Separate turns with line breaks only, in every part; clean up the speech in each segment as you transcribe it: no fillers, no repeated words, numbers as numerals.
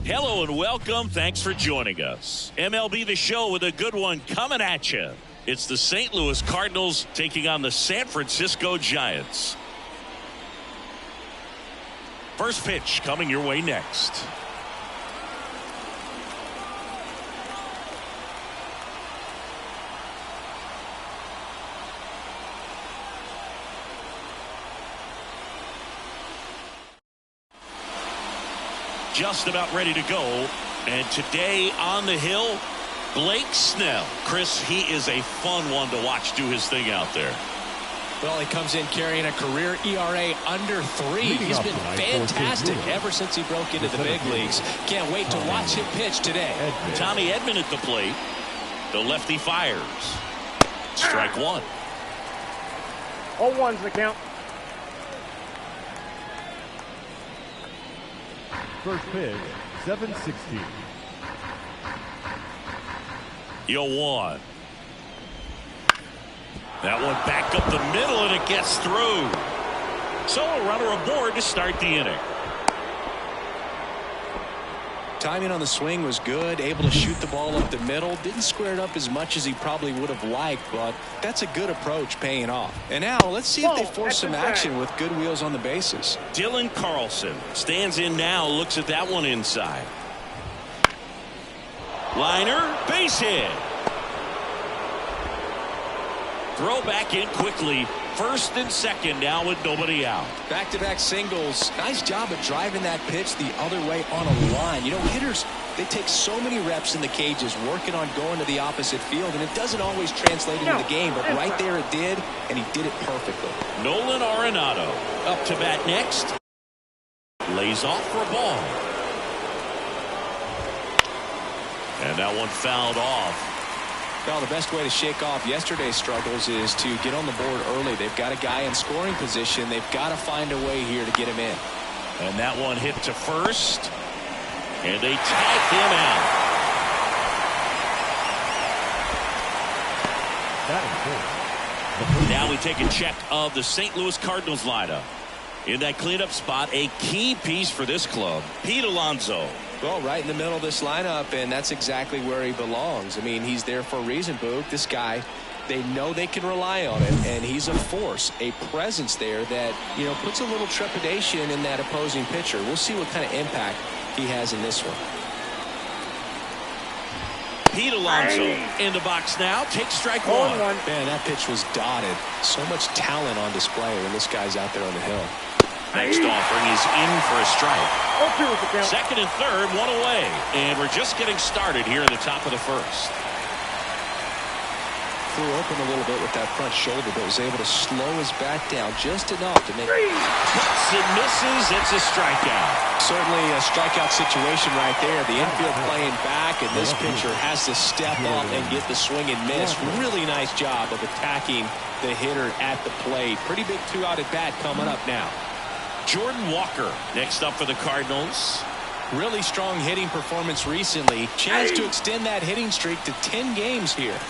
Hello and welcome. Thanks for joining us. MLB The Show with a good one coming at you. It's the St. Louis Cardinals taking on the San Francisco Giants. First pitch coming your way next. Just about ready to go. And today on the hill, Blake Snell. Chris, he is a fun one to watch do his thing out there.
Well, he comes in carrying a career ERA under 3. He's been fantastic ever since he broke into the big leagues. Can't wait to watch him pitch today.
Tommy Edman at the plate. The lefty fires. Strike one.
0-1's the count.
First pitch, 7-16.
0-1. That one back up the middle, and it gets through. So a runner aboard to start the inning.
Timing on the swing was good, able to shoot the ball up the middle. Didn't square it up as much as he probably would have liked, but that's a good approach paying off. And now let's see if they force some action with good wheels on the bases.
Dylan Carlson stands in now, looks at that one inside. Liner, base hit. Throw back in quickly. First and second now with nobody out.
Back-to-back singles. Nice job of driving that pitch the other way on a line. You know, hitters, they take so many reps in the cages working on going to the opposite field, and it doesn't always translate into the game, but right there it did, and he did it perfectly.
Nolan Arenado up to bat next. Lays off for a ball. And that one fouled off.
Well, the best way to shake off yesterday's struggles is to get on the board early. They've got a guy in scoring position. They've got to find a way here to get him in.
And that one hit to first. And they tag him out. Now we take a check of the St. Louis Cardinals lineup. In that cleanup spot, a key piece for this club, Pete Alonso.
Well, right in the middle of this lineup, and that's exactly where he belongs. I mean, he's there for a reason, Boog. This guy, they know they can rely on him, and he's a force, a presence there that, you know, puts a little trepidation in that opposing pitcher. We'll see what kind of impact he has in this one.
Pete Alonso in the box now. Takes strike one.
Man, that pitch was dotted. So much talent on display when this guy's out there on the hill.
Next offering is in for a strike. Second and third, one away. And we're just getting started here in the top of the first.
flew open a little bit with that front shoulder, but was able to slow his bat down just enough to make it.
Hits and misses. It's a strikeout.
Certainly a strikeout situation right there. The infield playing back, and this pitcher has to step up and get the swing and miss. Really nice job of attacking the hitter at the plate. Pretty big 2-out at bat coming up now.
Jordan Walker next up for the Cardinals.
Really strong hitting performance recently. Chance to extend that hitting streak to 10 games here.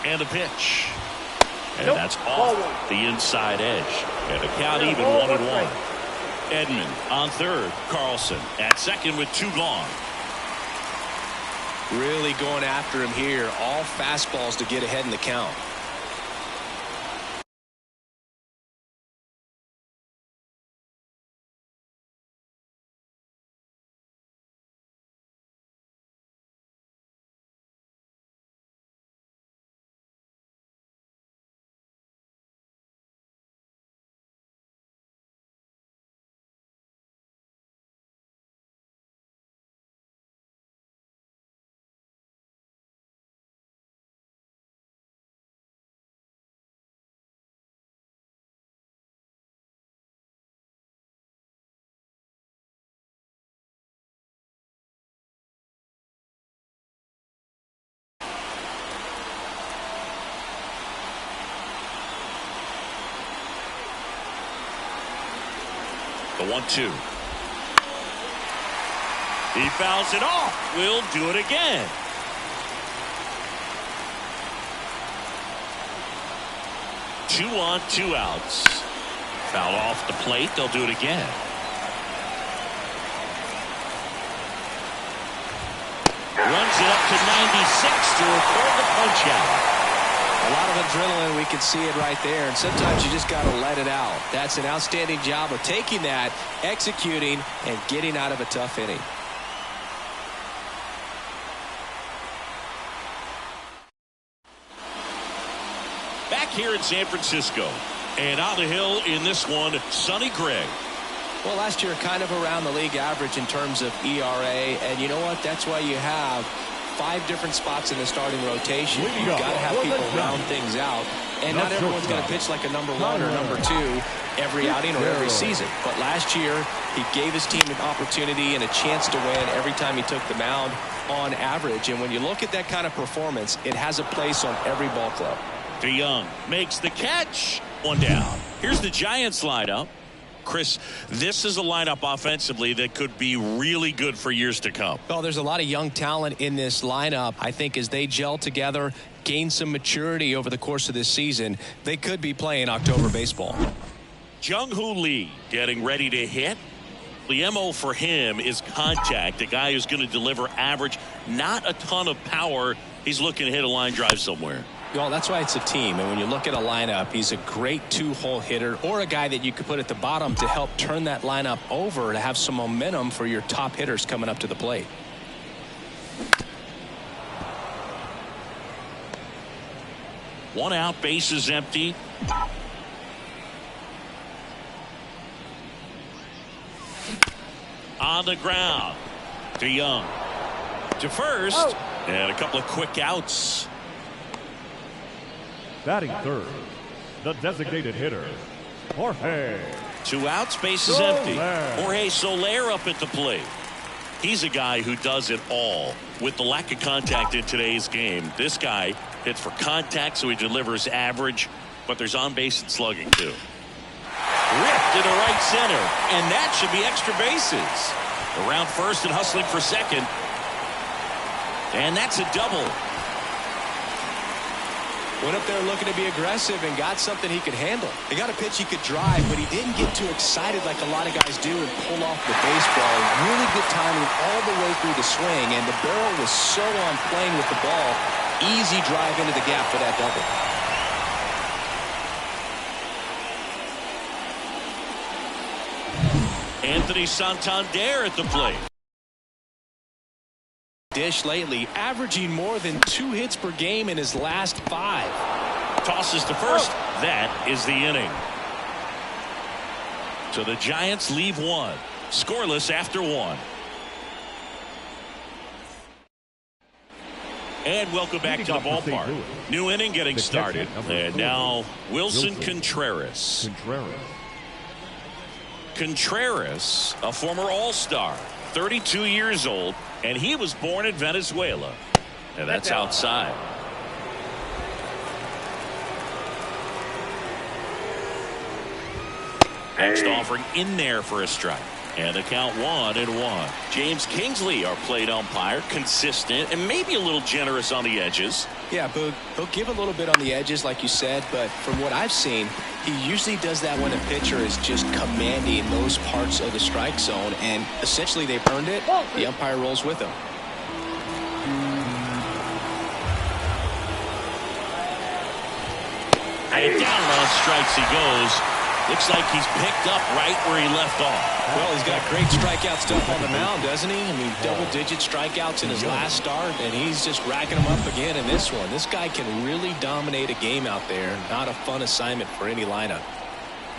And a pitch. And that's off the inside edge. And a count even 1-1. Edman on third. Carlson at second with 2 gone.
Really going after him here. All fastballs to get ahead in the count.
The 1-2. He fouls it off. We'll do it again. Two on, 2 outs. Foul off the plate. They'll do it again. Runs it up to 96 to record the punch out.
A lot of adrenaline, we can see it right there, and sometimes you just got to let it out. That's an outstanding job of taking that, executing, and getting out of a tough inning.
Back here in San Francisco, and on the hill in this one, Sonny Gray.
Well, last year kind of around the league average in terms of ERA, and you know what? That's why you have 5 different spots in the starting rotation. You've got to have people round things out, and not everyone's going to pitch like a number 1 or number 2 every outing or every season. But last year, he gave his team an opportunity and a chance to win every time he took the mound on average. And when you look at that kind of performance, it has a place on every ball club.
DeYoung makes the catch. 1 down. Here's the Giants lineup. Chris, this is a lineup offensively that could be really good for years to come.
Well, there's a lot of young talent in this lineup. I think as they gel together, gain some maturity over the course of this season, they could be playing October baseball.
Jung-Hoo Lee getting ready to hit. The MO for him is contact. A guy who's going to deliver average, not a ton of power. He's looking to hit a line drive somewhere.
Well, that's why it's a team. And when you look at a lineup, he's a great 2-hole hitter or a guy that you could put at the bottom to help turn that lineup over to have some momentum for your top hitters coming up to the plate.
One out, base is empty. On the ground. DeYoung to first. And a couple of quick outs.
Batting third, the designated hitter, Jorge.
2 outs, base is empty. Jorge Soler up at the plate. He's a guy who does it all. With the lack of contact in today's game, this guy hits for contact, so he delivers average, but there's on base and slugging too. Ripped into right center, and that should be extra bases. Around first and hustling for second. And that's a double.
Went up there looking to be aggressive and got something he could handle. He got a pitch he could drive, but he didn't get too excited like a lot of guys do and pull off the baseball. Really good timing all the way through the swing, and the barrel was so on plane with the ball. Easy drive into the gap for that double.
Anthony Santander at the plate.
Dish lately, averaging more than 2 hits per game in his last 5.
Tosses to first. That is the inning. So the Giants leave one. Scoreless after one. And welcome back to the ballpark. New inning getting started. And now Wilson Contreras. Contreras, a former All-Star, 32 years old, and he was born in Venezuela. And that's outside. Next offering in there for a strike. And the count 1-1. James Kingsley, our plate umpire, consistent and maybe a little generous on the edges.
Yeah, Boog, he'll give a little bit on the edges, like you said, but from what I've seen, he usually does that when a pitcher is just commanding those parts of the strike zone, and essentially they've earned it. The umpire rolls with him.
And down on strikes he goes. Looks like he's picked up right where he left off.
Well, he's got great strikeout stuff on the mound, doesn't he? I mean, double-digit strikeouts in his last start, and he's just racking them up again in this one. This guy can really dominate a game out there. Not a fun assignment for any lineup.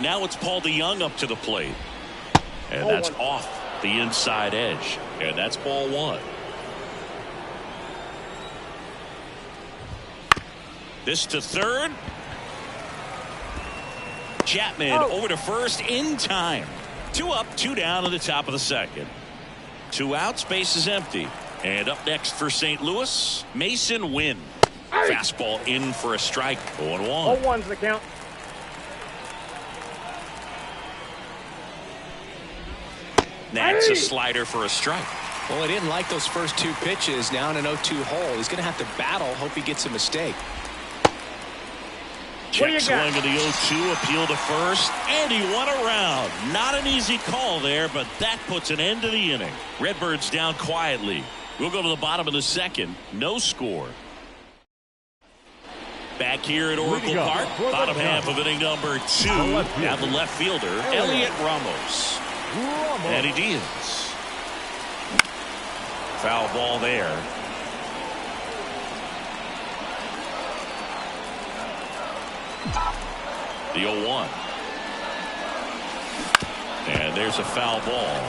Now it's Paul DeYoung up to the plate. And that's off the inside edge. And that's ball one. This to third. Chapman over to first in time. 2 up, 2 down in the top of the second. 2 outs, base is empty. And up next for St. Louis, Mason Wynn. Fastball in for a strike. 0-1.
0-1's the count.
That's a slider for a strike.
Well, he didn't like those first 2 pitches. Now in an 0-2 hole, he's going to have to battle. Hope he gets a mistake.
Check swing of the 0-2, appeal to first, and he won around. Not an easy call there, but that puts an end to the inning. Redbirds down quietly. We'll go to the bottom of the second. No score. Back here at Oracle Park, bottom half of inning number 2. Now the left fielder, Elliot Ramos. Eddie Diaz. Foul ball there. The 0-1. And there's a foul ball.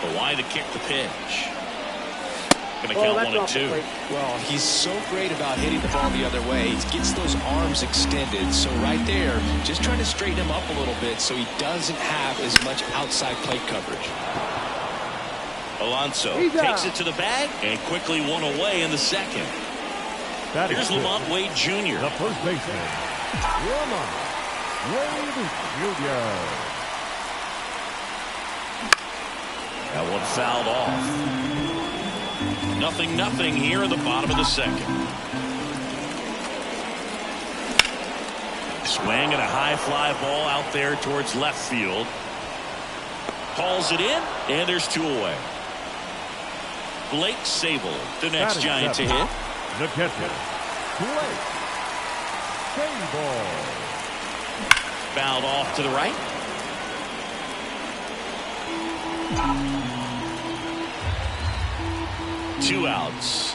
The line to kick the pitch. Going to count 1-2.
Well, he's so great about hitting the ball the other way. He gets those arms extended. So right there, just trying to straighten him up a little bit so he doesn't have as much outside plate coverage.
Alonso takes it to the bag and quickly one away in the second. Here's Lamont Wade Jr.
The first baseman, Lamont Wade Jr.
That one fouled off. 0-0 here in the bottom of the second. Swing and a high fly ball out there towards left field. Hauls it in, and there's 2 away. Blake Sable, the next Giant to hit.
The catcher, Blake Sable.
Fouled off to the right. Two outs.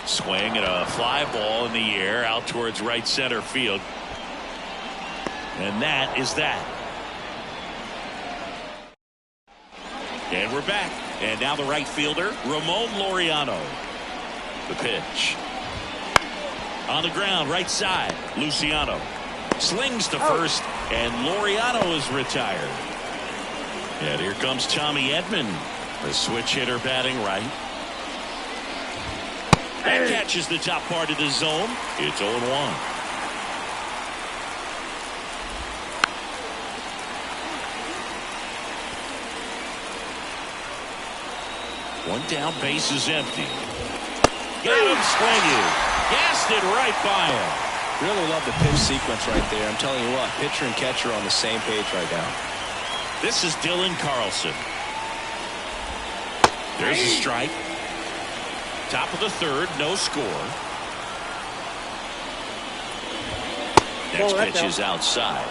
Swing and a fly ball in the air out towards right center field. And that is that. And we're back. And now the right fielder, Ramon Laureano. The pitch. On the ground, right side, Luciano. Slings to first, and Laureano is retired. And here comes Tommy Edman, the switch hitter batting right. That catches the top part of the zone. It's 0-1. One down, base is empty. Got him swinging. Gassed it right by him.
Really love the pitch sequence right there. I'm telling you what, pitcher and catcher on the same page right now.
This is Dylan Carlson. There's a strike. Top of the third, no score. Next pitch is outside.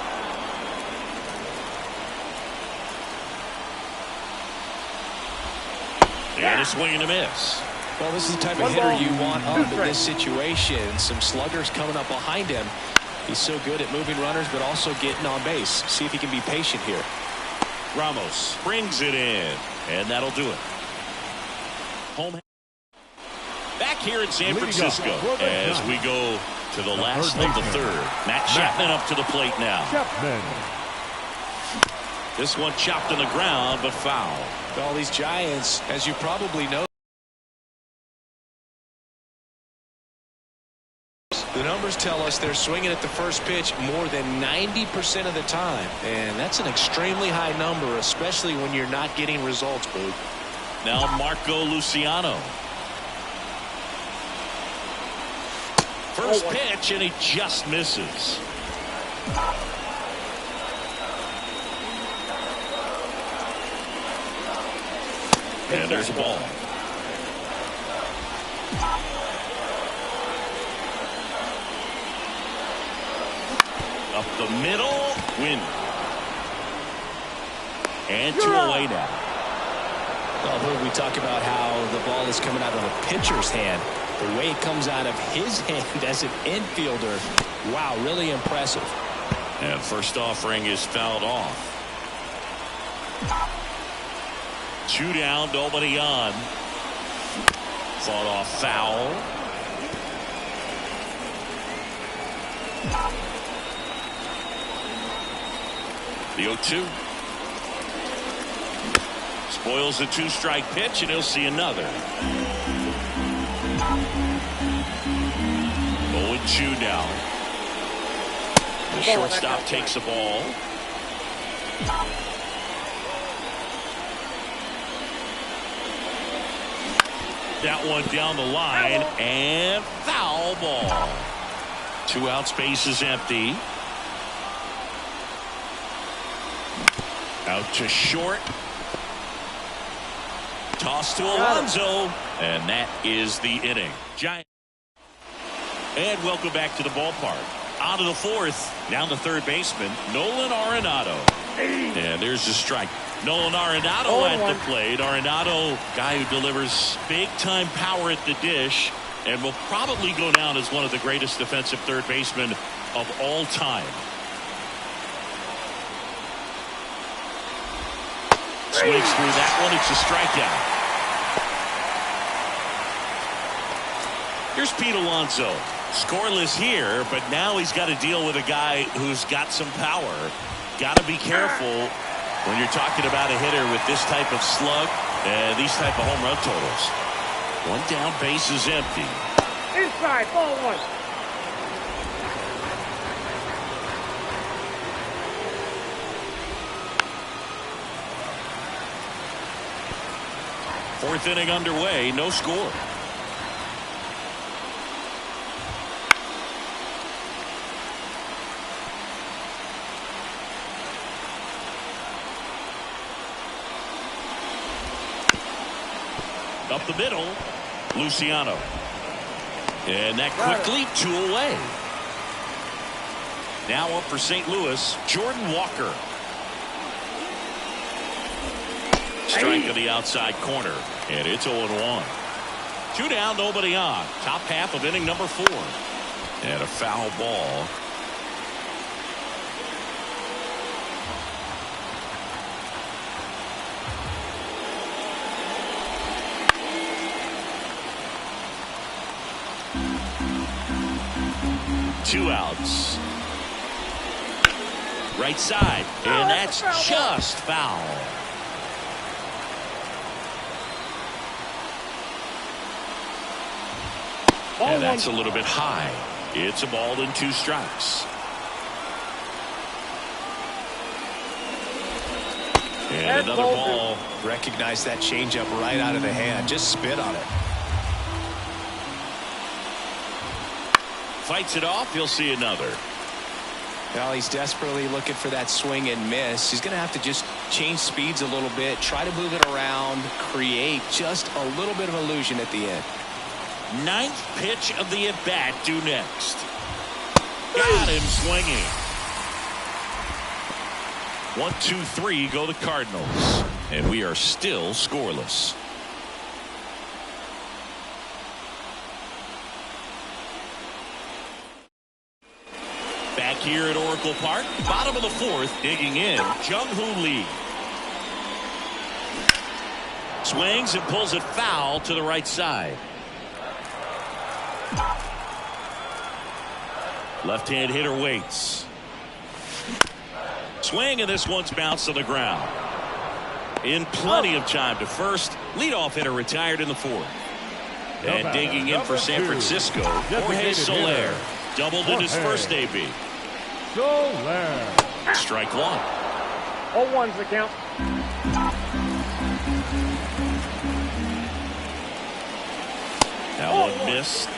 And a swing and a miss.
Well, this is the type of hitter you want up in this situation. Some sluggers coming up behind him. He's so good at moving runners, but also getting on base. See if he can be patient here.
Ramos brings it in, and that'll do it. Home back here in San Francisco as we go to the last of the third. Matt Chapman up to the plate now. This one chopped on the ground, but foul.
Well, these Giants, as you probably know, the numbers tell us they're swinging at the first pitch more than 90% of the time. And that's an extremely high number, especially when you're not getting results, Boog.
Now Marco Luciano. First pitch, and he just misses. And there's a ball. Up the middle, win. And 2 away now.
Well, we talk about how the ball is coming out of a pitcher's hand. The way it comes out of his hand as an infielder. Wow, really impressive.
And first offering is fouled off. 2 down, nobody on. Fought off foul. The 0-2. Spoils the 2-strike pitch, and he'll see another. 0-2 now. The shortstop takes the ball. That one down the line, and foul ball. 2 outs, base is empty. Out to short. Toss to Alonso, and that is the inning. Giant. And welcome back to the ballpark. On to the fourth. Down the third baseman, Nolan Arenado. And there's the strike. Nolan Arenado at the plate. Arenado, guy who delivers big-time power at the dish and will probably go down as one of the greatest defensive third basemen of all time. Swings through that one. It's a strikeout. Here's Pete Alonso. Scoreless here, but now he's got to deal with a guy who's got some power. Got to be careful when you're talking about a hitter with this type of slug and these type of home run totals. 1 down, base is empty.
Inside, ball 1.
Fourth inning underway, no score. Up the middle, Luciano. And that quickly 2 away. Now up for St. Louis, Jordan Walker. Strike to the outside corner, and it's 0-1. 2 down, nobody on. Top half of inning number 4. And a foul ball. Two outs. Right side, and that's just foul. And that's a little bit high. It's a ball and 2 strikes. And another ball.
Recognize that changeup right out of the hand. Just spit on it.
Fights it off. He'll see another.
Well, he's desperately looking for that swing and miss. He's going to have to just change speeds a little bit, try to move it around, create just a little bit of illusion at the end.
9th pitch of the at-bat due next. Got him swinging. 1, 2, 3 go the Cardinals. And we are still scoreless. Back here at Oracle Park, bottom of the fourth, digging in, Jung-Hoo Lee. Swings and pulls it foul to the right side. Left-hand hitter waits. Swing, and this one's bounced to the ground. In plenty of time to first. Leadoff hitter retired in the fourth. And digging in for San Francisco, Jorge Soler. Doubled in his first AB.
Soler.
Strike one.
0-1's the count.
That one missed.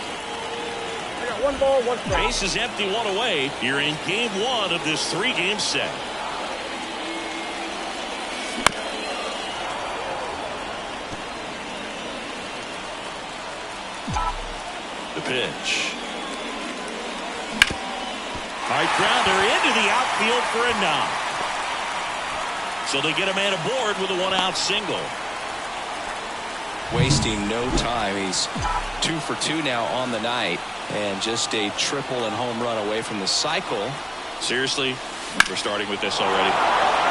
I got 1 ball, 1 strike.
Base is empty, 1 away. You're in game 1 of this 3-game set. The pitch. High grounder into the outfield for a knock. So they get a man aboard with a 1-out single.
Wasting no time. He's 2 for 2 now on the night, and just a triple and home run away from the cycle.
Seriously, we're starting with this already.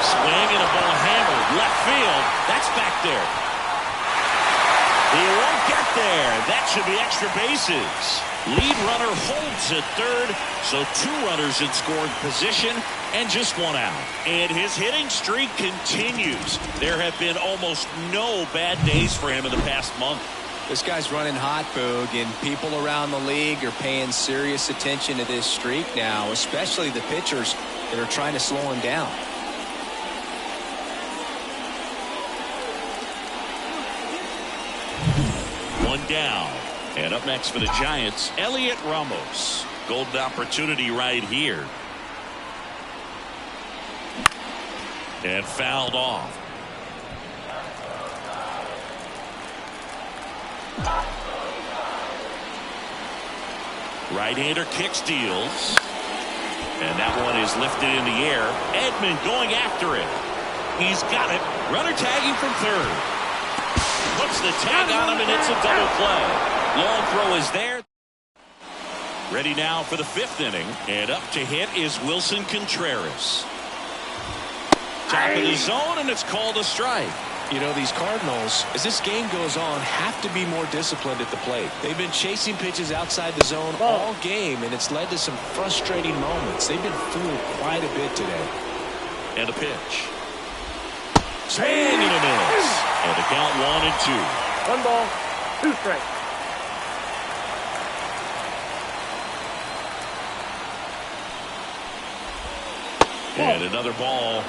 Swing and a ball hammered left field. That's back there. He won't get there. That should be extra bases. Lead runner holds at third, so 2 runners in scoring position and just 1 out. And his hitting streak continues. There have been almost no bad days for him in the past month.
This guy's running hot, Boog, and people around the league are paying serious attention to this streak now, especially the pitchers that are trying to slow him down.
One down. And up next for the Giants, Elliot Ramos. Golden opportunity right here. And fouled off. Right-hander kicks, deals. And that one is lifted in the air. Edman going after it. He's got it. Runner tagging from third. Puts the tag on him, and it's a double play. Long throw is there. Ready now for the 5th inning. And up to hit is Wilson Contreras. Top of the zone, and it's called a strike.
You know, these Cardinals, as this game goes on, have to be more disciplined at the plate. They've been chasing pitches outside the zone all game, and it's led to some frustrating moments. They've been fooled quite a bit today.
And a pitch. Swing and a miss. And the count 1-2.
1 ball, 2 strikes.
And another ball.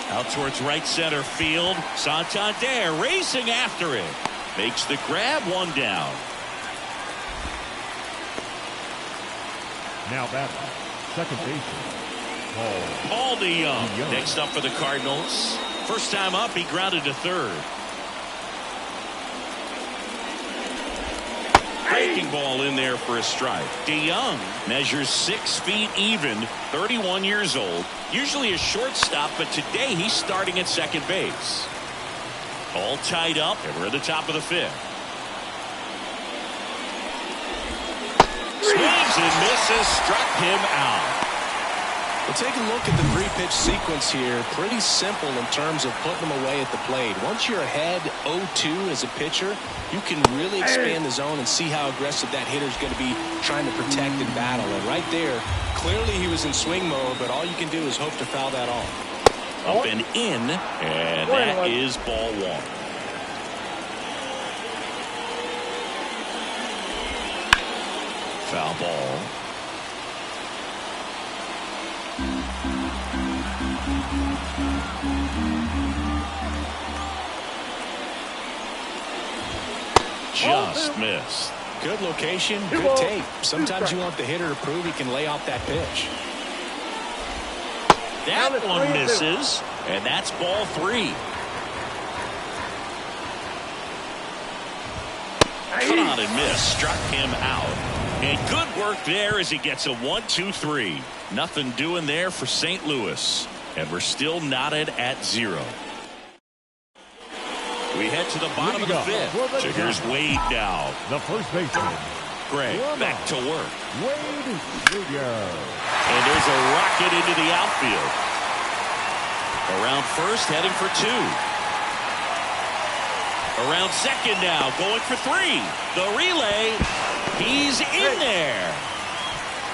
Out towards right center field. Santander racing after it. Makes the grab, 1 down.
Now batting, second baseman,
Paul DeYoung. Next up for the Cardinals. First time up, he grounded to third. Breaking ball in there for a strike. DeYoung measures 6 feet even, 31 years old. Usually a shortstop, but today he's starting at second base. All tied up, and we're at the top of the 5th. Swings and misses, struck him out.
Well, take a look at the 3-pitch sequence here. Pretty simple in terms of putting them away at the plate. Once you're ahead 0-2 as a pitcher, you can really expand the zone and see how aggressive that hitter's going to be trying to protect and battle. And right there, clearly he was in swing mode, but all you can do is hope to foul that off.
Up and in, and that is ball 1. Foul ball. Just missed.
Good location, good tape. Sometimes you want the hitter to prove he can lay off that pitch.
That one misses, and that's ball 3. Caught and missed, struck him out. And good work there as he gets a 1-2-3. Nothing doing there for St. Louis. And we're still knotted at 0. We head to the bottom of the fifth. So here's Wade now.
The first baseman.
Greg back to work.
Wade Jr.
And there's a rocket into the outfield. Around first, heading for two. Around second now, going for three. The relay, he's in there.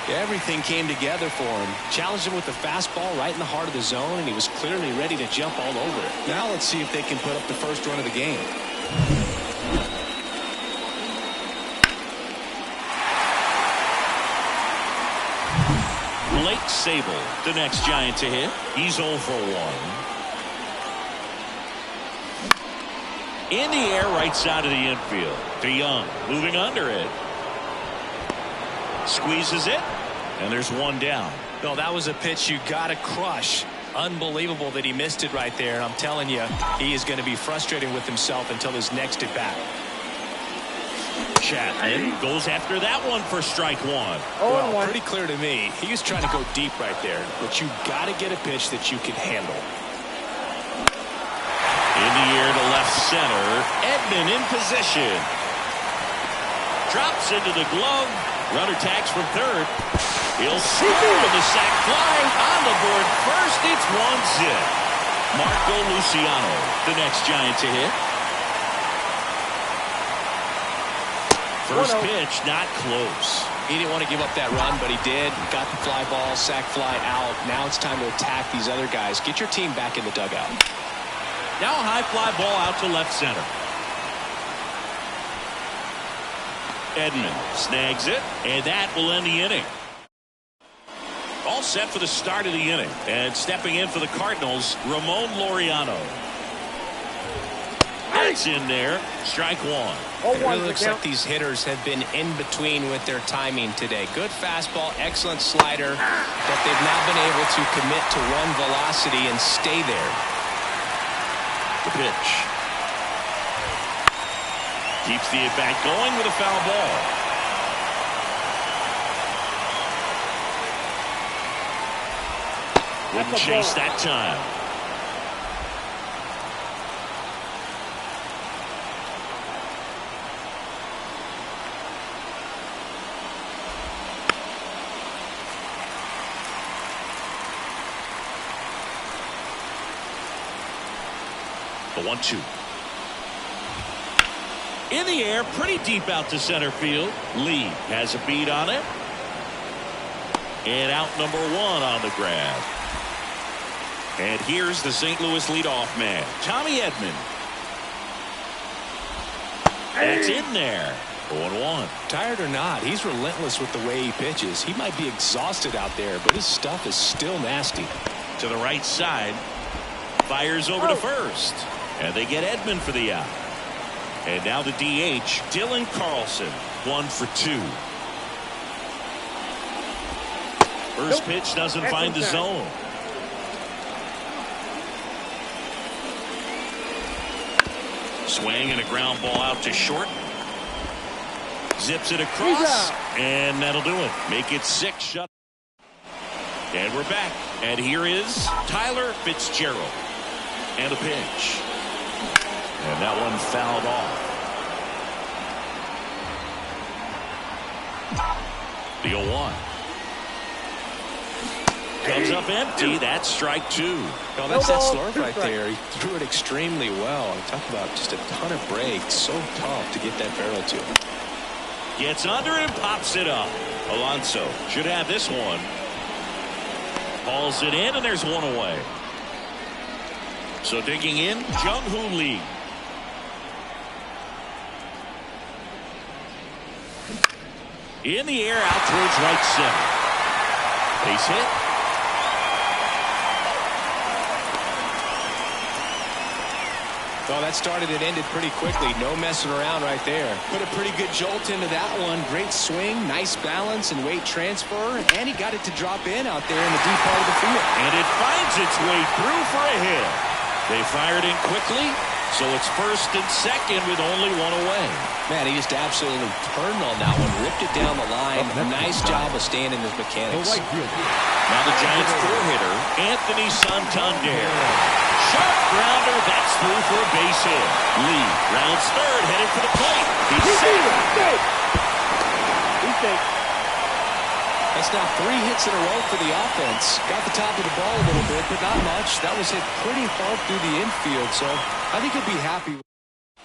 Everything came together for him. Challenged him with the fastball right in the heart of the zone, and he was clearly ready to jump all over it. Now let's see if they can put up the first run of the game.
Blake Sable, the next Giant to hit. He's 0 for 1. In the air, right side of the infield. DeYoung moving under it. Squeezes it, and there's one down.
No, that was a pitch you got to crush. Unbelievable that he missed it right there. And I'm telling you, he is going to be frustrated with himself until his next at bat.
Chapman goes after that one for strike one.
Well, pretty clear to me. He was trying to go deep right there, but you got to get a pitch that you can handle.
In the air to left center. Edman in position. Drops into the glove. Runner tags from third. He'll score with the sac fly. On the board first, it's 1-zip. Marco Luciano, the next Giant to hit. First pitch, not close.
He didn't want to give up that run, but he did. Got the fly ball, sac fly out. Now it's time to attack these other guys. Get your team back in the dugout.
Now a high fly ball out to left center. Edman snags it, and that will end the inning. All set for the start of the inning. And stepping in for the Cardinals, Ramon Laureano. That's in there. Strike one.
It really looks like these hitters have been in between with their timing today. Good fastball, excellent slider, but they've not been able to commit to one velocity and stay there.
The pitch. Keeps the at-bat going with a foul ball. Wouldn't chase that time. The 1-2. In the air, pretty deep out to center field. Lee has a beat on it. And out number one on the grab. And here's the St. Louis leadoff man, Tommy Edman. It's in there. 0-1.
Tired or not, he's relentless with the way he pitches. He might be exhausted out there, but his stuff is still nasty.
To the right side. Fires over to first. And they get Edman for the out. And now the DH, Dylan Carlson, 1 for 2. First pitch doesn't find the zone. Swing and a ground ball out to short. Zips it across, and that'll do it. Make it 6 shut. And we're back. And here is Tyler Fitzgerald. And a pitch. And that one fouled off. The 0-1. Comes up empty. That's strike two.
No, that's that slurve right there. He threw it extremely well. I'm talking about just a ton of breaks. So tough to get that barrel to.
Gets under it and pops it up. Alonso should have this one. Hauls it in, and there's one away. So digging in, Jung-Hoo Lee. In the air, out towards right center. Base hit.
Well, that started and ended pretty quickly. No messing around right there. Put a pretty good jolt into that one. Great swing, nice balance and weight transfer. And he got it to drop in out there in the deep part of the field.
And it finds its way through for a hit. They fired in quickly, so it's first and second with only one away.
Man, he just absolutely turned on that one. Ripped it down the line. Nice job of staying in his mechanics.
Now the Giants' 4-hitter, Anthony Santander. sharp grounder. That's through for a base hit. Lee rounds third, headed for the plate. He's safe.
He's safe.
That's now 3 hits in a row for the offense. Got the top of the ball a little bit, but not much. That was hit pretty hard through the infield, so I think he'll be happy.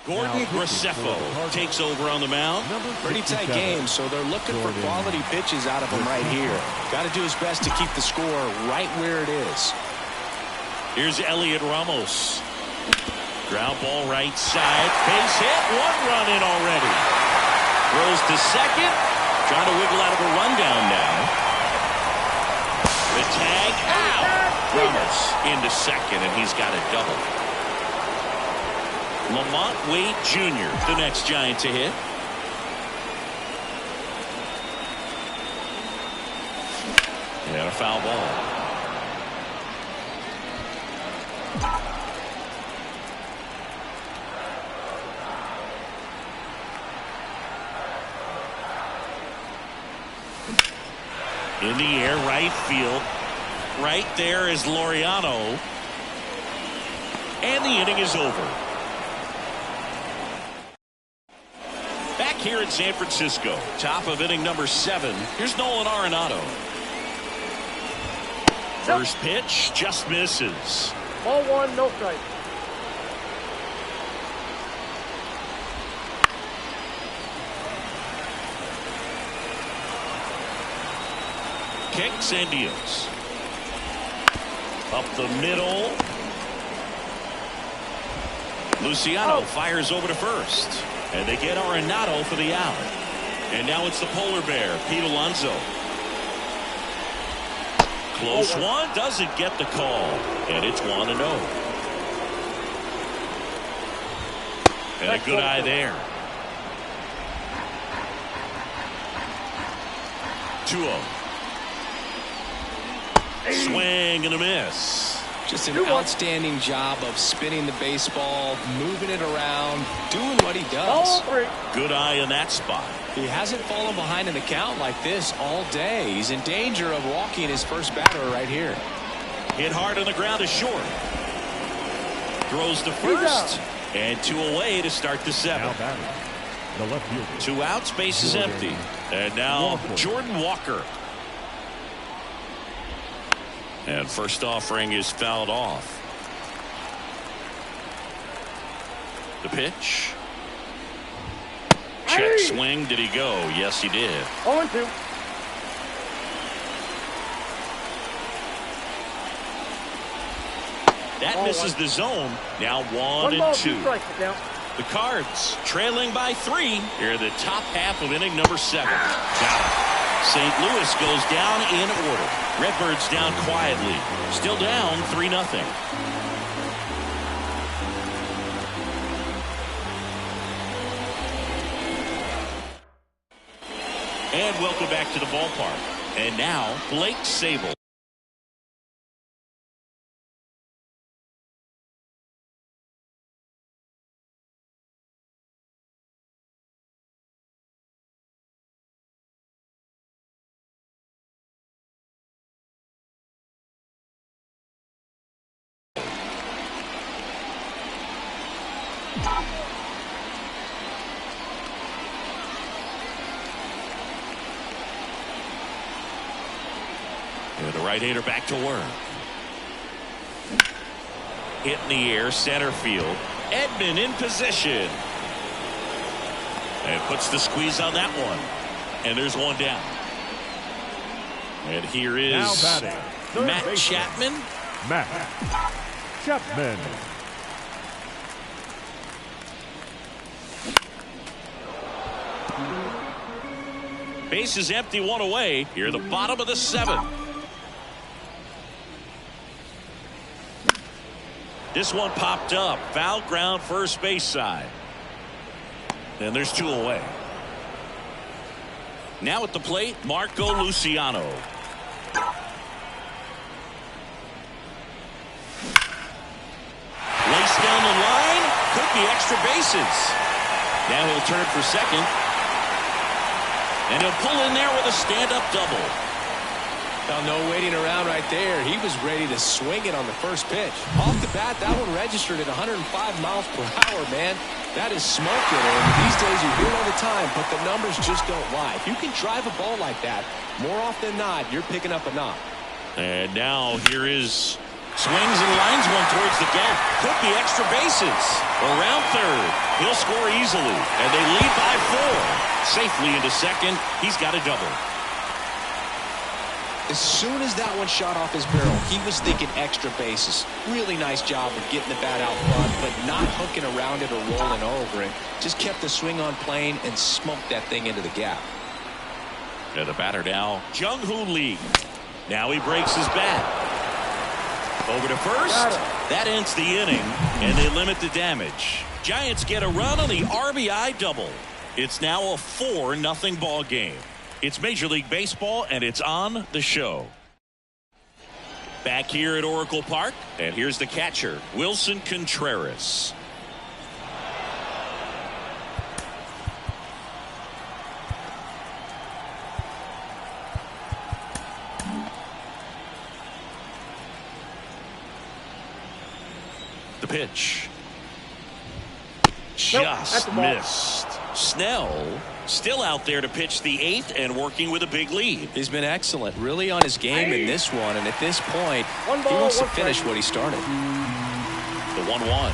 Gordon Graceffo takes over on the mound.
Pretty tight game, so they're looking for quality pitches out of him right here. Got to do his best to keep the score right where it is.
Here's Elliot Ramos. Ground ball right side. Base hit. 1 run in already. Throws to second. Trying to wiggle out of a rundown now. The tag out. Ramos into second, and he's got a double. Lamont Wade Jr., the next Giant to hit. And a foul ball. In the air, right field. Right there is Laureano. And the inning is over. Back here in San Francisco, top of inning number 7. Here's Nolan Arenado. First pitch just misses.
Ball 1, no strike.
Kicks and deals. Up the middle. Luciano fires over to first. And they get Arenado for the out. And now it's the polar bear, Pete Alonso. Close one, doesn't get the call. And it's 1-0. And a good eye there. 2-0. Swing and a miss.
Just an outstanding job of spinning the baseball, moving it around, doing what he does.
Good eye in that spot.
He hasn't fallen behind in the count like this all day. He's in danger of walking his first batter right here.
Hit hard on the ground is short. Throws to first. And 2 away to start the 7th.
The left fielder.
2 outs, base is empty. And now Jordan Walker. And first offering is fouled off. The pitch. Check swing. Did he go? Yes, he did.
0-2.
That misses the zone. Now 1-2. The Cards trailing by 3 here the top half of inning number 7. Got it. St. Louis goes down in order. Redbirds down quietly. Still down 3-0. And welcome back to the ballpark. And now Blake Sabol. The right-hander back to work. Hit in the air, center field. Edman in position. And puts the squeeze on that one. And there's one down. And here is Matt Chapman.
Matt Chapman.
Base is empty, 1 away. Here the bottom of the 7th. This one popped up. Foul ground first base side. And there's 2 away. Now at the plate, Marco Luciano. Lace down the line. Could be extra bases. Now he'll turn for second. And he'll pull in there with a stand-up double.
Well, no waiting around right there. He was ready to swing it on the first pitch. Off the bat, that one registered at 105 miles per hour, man. That is smoking, and these days you hear it all the time, but the numbers just don't lie. If you can drive a ball like that, more often than not, you're picking up a knock.
And now here is swings and lines one towards the gap. Could be extra bases. Around third. He'll score easily, and they lead by 4. Safely into second. He's got a double.
As soon as that one shot off his barrel, he was thinking extra bases. Really nice job of getting the bat out front, but not hooking around it or rolling over it. Just kept the swing on plane and smoked that thing into the gap.
And the batter now, Jung-Hoo Lee. Now he breaks his bat. Over to first. That ends the inning, and they limit the damage. Giants get a run on the RBI double. It's now a 4-0 ball game. It's Major League Baseball, and it's on the show. Back here at Oracle Park, and here's the catcher, Wilson Contreras. The pitch. Just missed. Snell still out there to pitch the 8th and working with a big lead.
He's been excellent, really on his game in this one, and at this point, he wants to finish what he started.
The 1-1.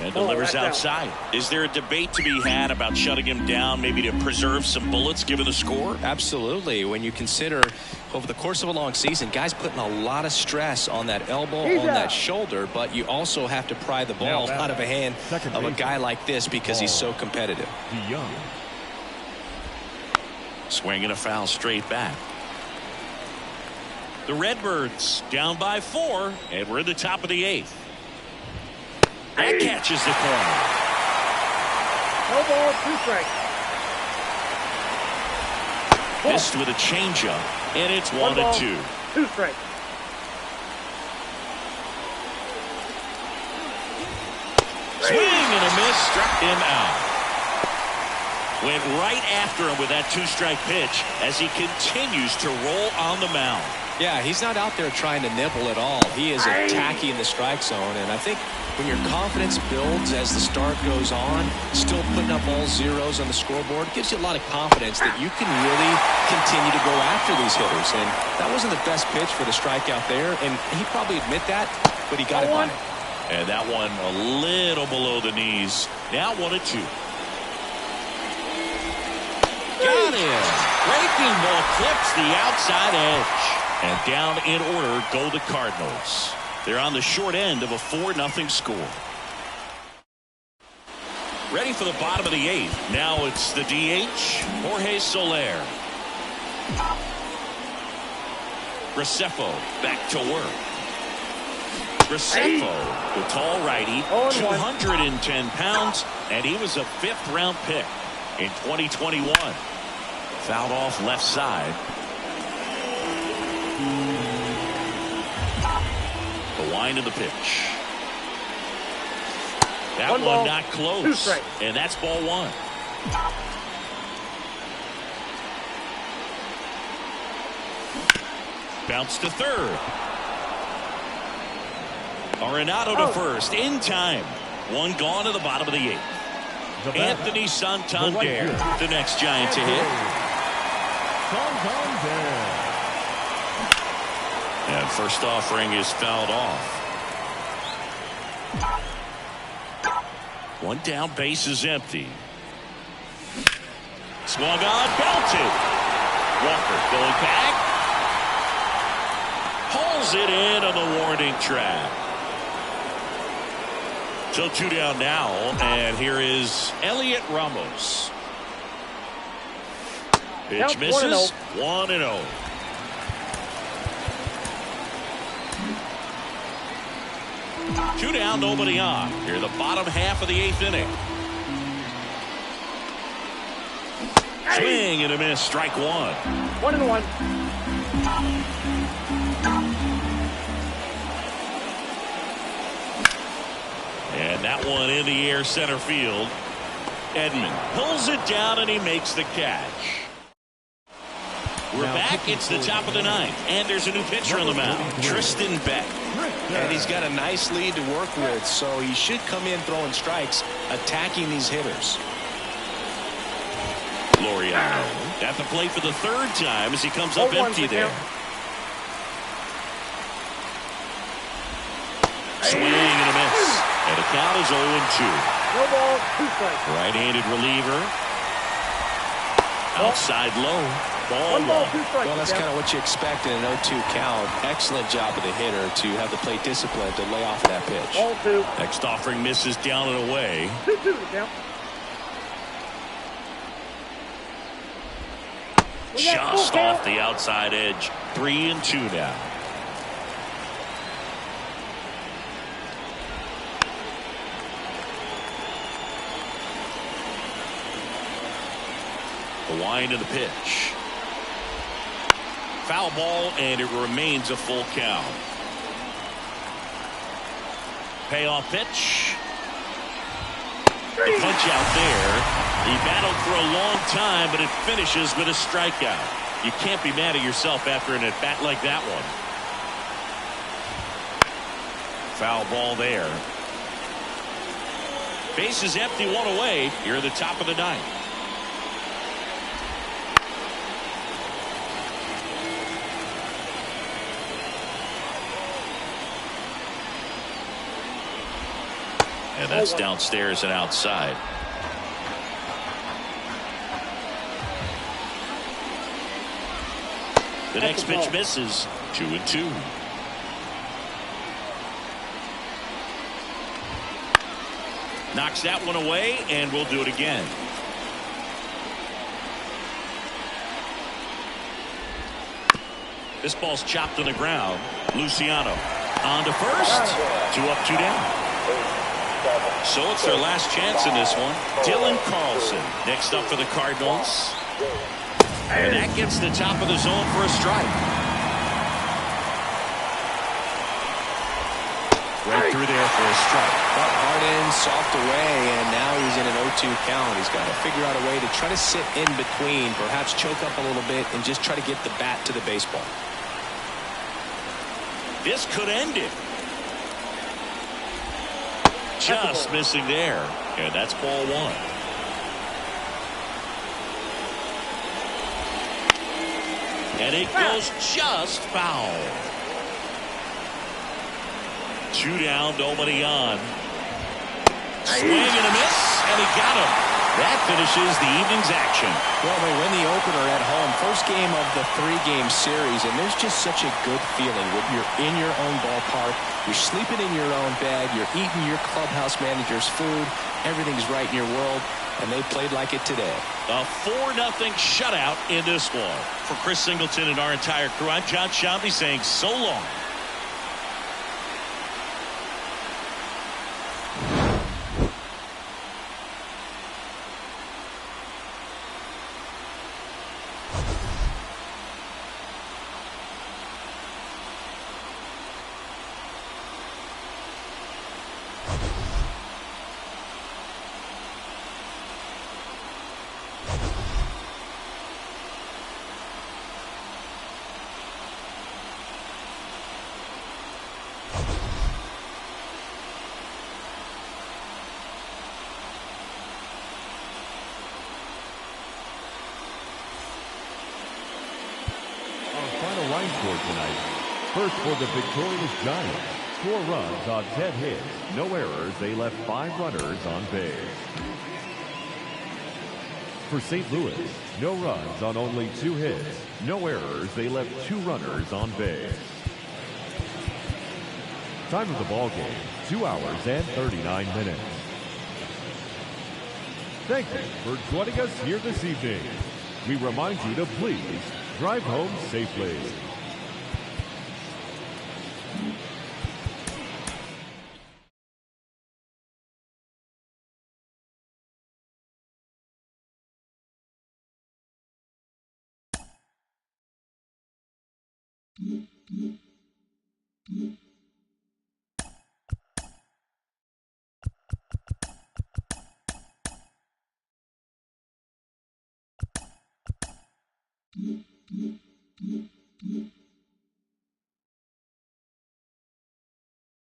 And delivers outside. Is there a debate to be had about shutting him down, maybe to preserve some bullets given the score?
Absolutely. When you consider over the course of a long season, guys putting a lot of stress on that elbow, on that shoulder, but you also have to pry the ball out of a hand of a guy like this because he's so competitive.
Swinging a foul straight back. The Redbirds down by 4, and we're in the top of the 8th. That catches the corner.
No ball, 2 strikes.
Missed with a changeup, and it's 1-2.
2 strikes.
Swing and a miss, struck him out. Went right after him with that 2-strike pitch as he continues to roll on the mound.
Yeah, he's not out there trying to nibble at all. He is attacking the strike zone, and I think when your confidence builds as the start goes on, still putting up all zeros on the scoreboard, gives you a lot of confidence that you can really continue to go after these hitters. And that wasn't the best pitch for the strikeout there, and he probably admit that, but he got it by.
And that one a little below the knees. Now 1-2. Got him. Breaking ball clips the outside edge. And down in order go the Cardinals. They're on the short end of a 4-0 score. Ready for the bottom of the 8th. Now it's the DH, Jorge Soler. Graceffo back to work. Graceffo, the tall righty, 210 pounds, and he was a 5th-round pick in 2021. Fouled off left side. The wind of the pitch. That one not close. And that's ball 1. Bounce to third. Arenado to first in time. One gone to the bottom of the 8th. Anthony Santander, the next Giant to hit. And first offering is fouled off. One down, base is empty. Swung on, belted. Walker going back. Hauls it in on the warning track. So 2 down now, and here is Elliot Ramos. Pitch misses. 1-0. Two down, nobody on. Here the bottom half of the 8th inning. Swing and a miss. Strike 1.
1-1.
And that one in the air center field. Edman pulls it down and he makes the catch. We're back. It's the top of the ninth. And there's a new pitcher on the mound, Tristan Beck.
And he's got a nice lead to work with, so he should come in throwing strikes, attacking these hitters.
Laureano at the plate for the third time as he comes up empty there. Swing and a miss. And the count is 0-2.
No ball, 2 strikes.
Right-handed reliever. Outside low. Ball
1 ball, 2 strikes.
Well, that's kind of what you expect in an 0-2 count. Excellent job of the hitter to have the plate discipline to lay off of that pitch.
Ball 2.
Next offering misses down and away.
2-2 the count.
Just off the outside edge. 3-2 now. The wind of the pitch. Foul ball, and it remains a full count. Payoff pitch. The punch out there. He battled for a long time, but it finishes with a strikeout. You can't be mad at yourself after an at-bat like that one. Foul ball there. Base is empty, 1 away. You're at the top of the ninth. And that's downstairs and outside. The next pitch misses. 2-2. Knocks that one away, and we'll do it again. This ball's chopped on the ground. Luciano on to first. 2 up, 2 down. So it's their last chance in this one. Dylan Carlson next up for the Cardinals. And that gets the top of the zone for a strike. Right through there for a strike.
But hard in, soft away, and now he's in an 0-2 count. He's got to figure out a way to try to sit in between, perhaps choke up a little bit, and just try to get the bat to the baseball.
This could end it. Just missing there. And that's ball 1. And it goes just foul. 2 down, nobody on. Swing and a miss, and he got him. That finishes the evening's action.
Well, they win the opener at home. First game of the 3-game series, and there's just such a good feeling when you're in your own ballpark, you're sleeping in your own bed, you're eating your clubhouse manager's food, everything's right in your world, and they played like it today.
A 4-0 shutout in this one. For Chris Singleton and our entire crew, I'm John Shambi saying so long.
Line score tonight. First for the victorious Giants. 4 runs on 10 hits. No errors. They left 5 runners on base. For St. Louis, no runs on only 2 hits. No errors. They left 2 runners on base. Time of the ball game, 2 hours and 39 minutes. Thank you for joining us here this evening. We remind you to please drive home safely.